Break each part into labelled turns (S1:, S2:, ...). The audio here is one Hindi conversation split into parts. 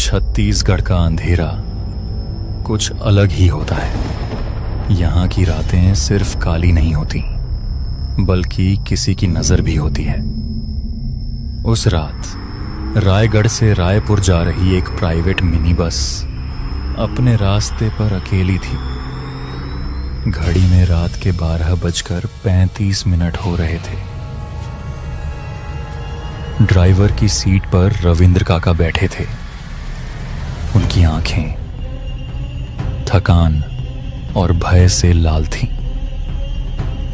S1: छत्तीसगढ़ का अंधेरा कुछ अलग ही होता है। यहाँ की रातें सिर्फ काली नहीं होती, बल्कि किसी की नजर भी होती है। उस रात रायगढ़ से रायपुर जा रही एक प्राइवेट मिनी बस अपने रास्ते पर अकेली थी। घड़ी में रात के 12:35 हो रहे थे। ड्राइवर की सीट पर रविंद्र काका बैठे थे। उनकी आंखें थकान और भय से लाल थीं।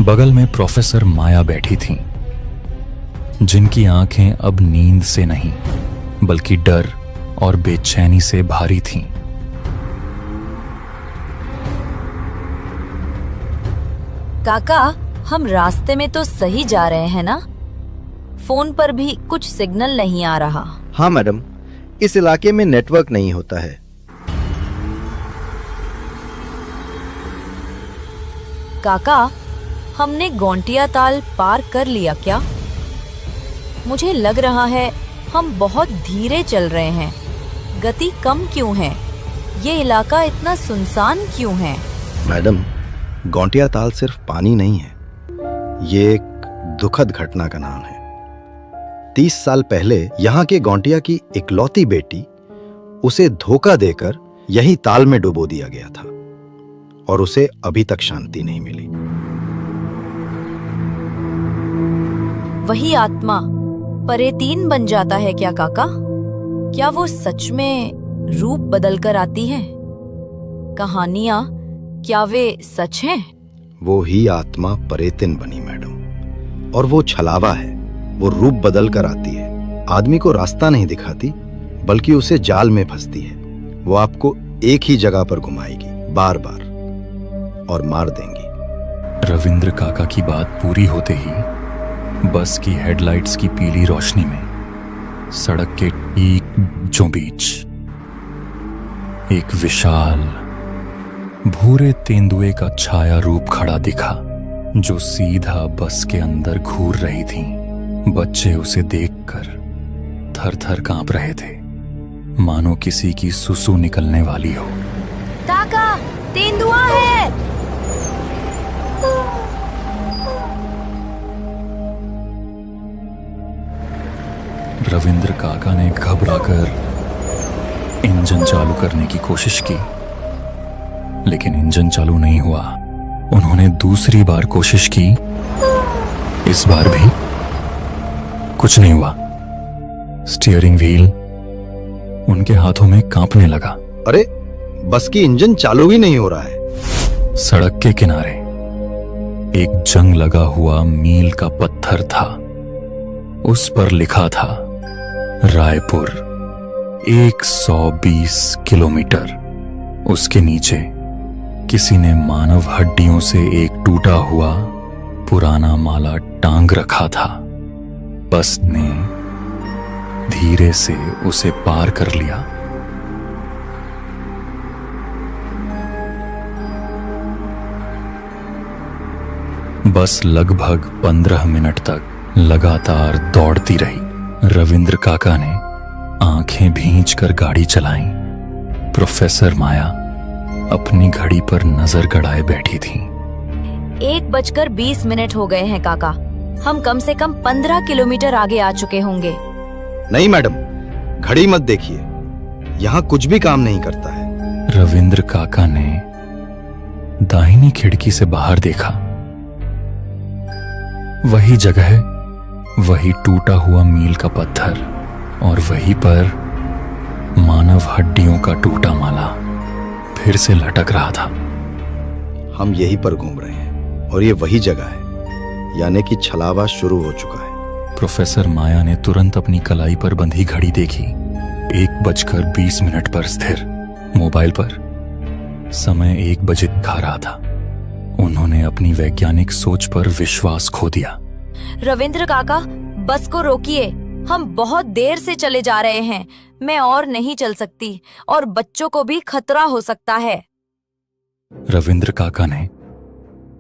S1: बगल में प्रोफेसर माया बैठी थीं, जिनकी आंखें अब नींद से नहीं बल्कि डर और बेचैनी से भारी थीं।
S2: काका, हम रास्ते में तो सही जा रहे हैं ना? फोन पर भी कुछ सिग्नल नहीं आ रहा।
S3: हाँ मैडम, इस इलाके में नेटवर्क नहीं होता है।
S2: काका, हमने गोंटिया ताल पार कर लिया क्या? मुझे लग रहा है हम बहुत धीरे चल रहे हैं। गति कम क्यों है? ये इलाका इतना सुनसान क्यों है?
S3: मैडम, गोंटिया ताल सिर्फ पानी नहीं है, ये एक दुखद घटना का नाम है। 30 साल पहले यहाँ के गोंटिया की इकलौती बेटी, उसे धोखा देकर यही ताल में डुबो दिया गया था और उसे अभी तक शांति नहीं मिली।
S2: वही आत्मा परेतीन बन जाता है क्या काका? क्या वो सच में रूप बदल कर आती है? कहानियां क्या वे सच हैं?
S3: वो ही आत्मा परेतिन बनी मैडम, और वो छलावा है। वो रूप बदल कर आती है, आदमी को रास्ता नहीं दिखाती बल्कि उसे जाल में फंसती है। वो आपको एक ही जगह पर घुमाएगी बार बार और मार देंगी।
S1: रविंद्र काका की बात पूरी होते ही बस की हेडलाइट्स की पीली रोशनी में सड़क के ठीक बीचों बीच एक विशाल भूरे तेंदुए का छाया रूप खड़ा दिखा, जो सीधा बस के अंदर घूर रही थी। बच्चे उसे देखकर थर-थर कांप रहे थे, मानो किसी की सुसु निकलने वाली हो।
S2: काका, तेंदुआ है!
S1: रविंद्र काका ने घबराकर इंजन चालू करने की कोशिश की, लेकिन इंजन चालू नहीं हुआ। उन्होंने दूसरी बार कोशिश की, इस बार भी कुछ नहीं हुआ। स्टीयरिंग व्हील उनके हाथों में कांपने लगा।
S3: अरे, बस की इंजन चालू ही नहीं हो रहा है।
S1: सड़क के किनारे एक जंग लगा हुआ मील का पत्थर था। उस पर लिखा था रायपुर 120 किलोमीटर। उसके नीचे किसी ने मानव हड्डियों से एक टूटा हुआ पुराना माला टांग रखा था। बस ने धीरे से उसे पार कर लिया। बस लगभग 15 मिनट तक लगातार दौड़ती रही। रविंद्र काका ने आंखें भींचकर गाड़ी चलाई। प्रोफेसर माया अपनी घड़ी पर नजर गड़ाए बैठी थी।
S2: 1:20 हो गए हैं काका। हम कम से कम 15 किलोमीटर आगे आ चुके होंगे।
S3: नहीं मैडम, घड़ी मत देखिए, यहाँ कुछ भी काम नहीं करता है।
S1: रविंद्र काका ने दाहिनी खिड़की से बाहर देखा। वही जगह, वही टूटा हुआ मील का पत्थर और वहीं पर मानव हड्डियों का टूटा माला फिर से लटक रहा था।
S3: हम यहीं पर घूम रहे हैं और ये वही जगह है, यानी कि छलावा शुरू हो चुका है।
S1: प्रोफेसर माया ने तुरंत अपनी कलाई पर बंधी घड़ी देखी। 1:20 पर स्थिर मोबाइल पर समय 1 बजे दिखा रहा था। उन्होंने अपनी वैज्ञानिक सोच पर विश्वास खो दिया।
S2: रविंद्र काका, बस को रोकिए। हम बहुत देर से चले जा रहे हैं। मैं और नहीं चल सकती और बच्चों को भी खतरा हो सकता है।
S1: रविंद्र काका ने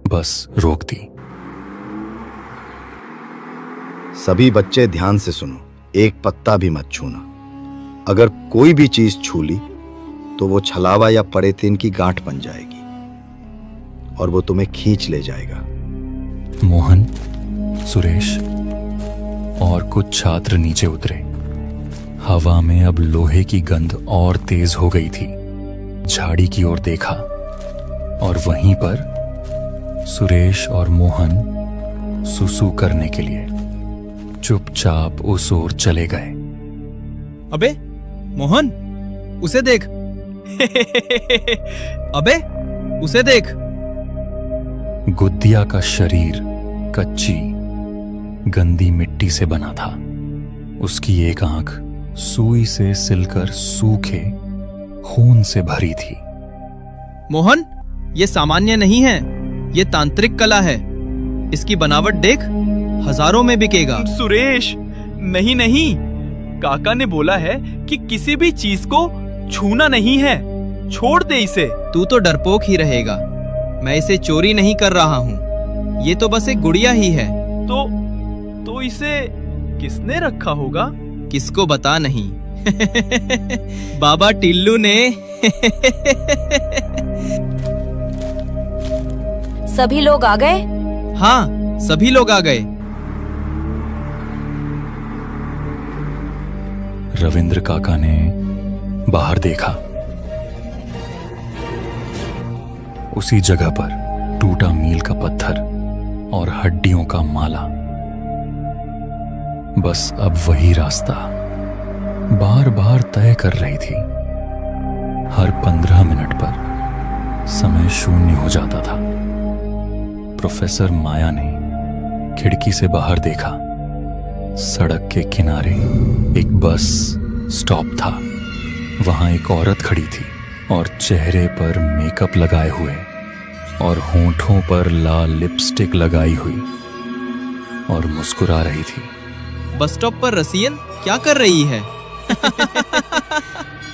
S1: बस रोक दी।
S3: सभी बच्चे ध्यान से सुनो, एक पत्ता भी मत छूना। अगर कोई भी चीज छू ली तो वो छलावा या परेतीन की गांठ बन जाएगी और वो तुम्हें खींच ले जाएगा।
S1: मोहन, सुरेश और कुछ छात्र नीचे उतरे। हवा में अब लोहे की गंध और तेज हो गई थी। झाड़ी की ओर देखा और वहीं पर सुरेश और मोहन सुसु करने के लिए चुपचाप उस ओर चले गए।
S4: अबे मोहन, उसे देख। अबे उसे देख।
S1: गुद्दिया का शरीर कच्ची गंदी मिट्टी से बना था। उसकी एक आंख सुई से सिलकर सूखे खून से भरी थी।
S4: मोहन, ये सामान्य नहीं है, ये तांत्रिक कला है। इसकी बनावट देख, हजारों में बिकेगा।
S5: सुरेश, नहीं नहीं, काका ने बोला है कि किसी भी चीज को छूना नहीं है। छोड़ दे इसे।
S4: तू तो डरपोक ही रहेगा। मैं इसे चोरी नहीं कर रहा हूँ। ये तो बस एक गुड़िया ही है।
S5: तो इसे किसने रखा होगा?
S4: किसको बता नहीं। बाबा टिल्लू ने।
S2: सभी लोग आ गए?
S4: हाँ, सभी लोग आ गए।
S1: रविंद्र काका ने बाहर देखा। उसी जगह पर टूटा मील का पत्थर और हड्डियों का माला। बस अब वही रास्ता बार बार तय कर रही थी। हर 15 मिनट पर समय शून्य हो जाता था। प्रोफेसर माया ने खिड़की से बाहर देखा। सड़क के किनारे एक बस स्टॉप था। वहां एक औरत खड़ी थी और चेहरे पर मेकअप लगाए हुए और होंठों पर लाल लिपस्टिक लगाई हुई और मुस्कुरा रही थी।
S4: बस स्टॉप पर रसियन क्या कर रही है?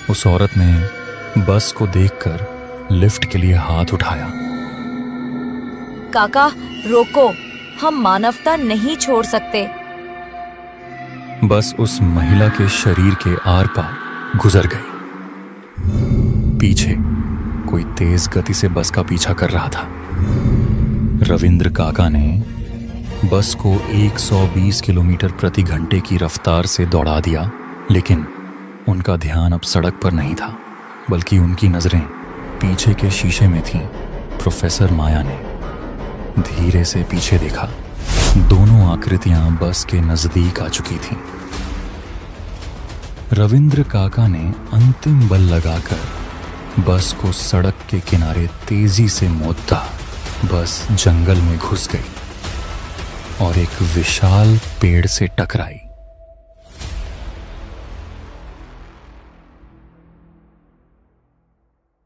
S1: उस औरत ने बस को देखकर लिफ्ट के लिए हाथ उठाया।
S2: काका रोको, हम मानवता नहीं छोड़ सकते।
S1: बस उस महिला के शरीर के आर पार गुजर गई। पीछे कोई तेज गति से बस का पीछा कर रहा था। रविंद्र काका ने बस को 120 किलोमीटर प्रति घंटे की रफ्तार से दौड़ा दिया, लेकिन उनका ध्यान अब सड़क पर नहीं था, बल्कि उनकी नजरें पीछे के शीशे में थीं। प्रोफेसर माया ने धीरे से पीछे देखा। दोनों आकृतियां बस के नजदीक आ चुकी थीं। रविंद्र काका ने अंतिम बल लगाकर बस को सड़क के किनारे तेजी से मोड़ता बस जंगल में घुस गई और एक विशाल पेड़ से टकराई।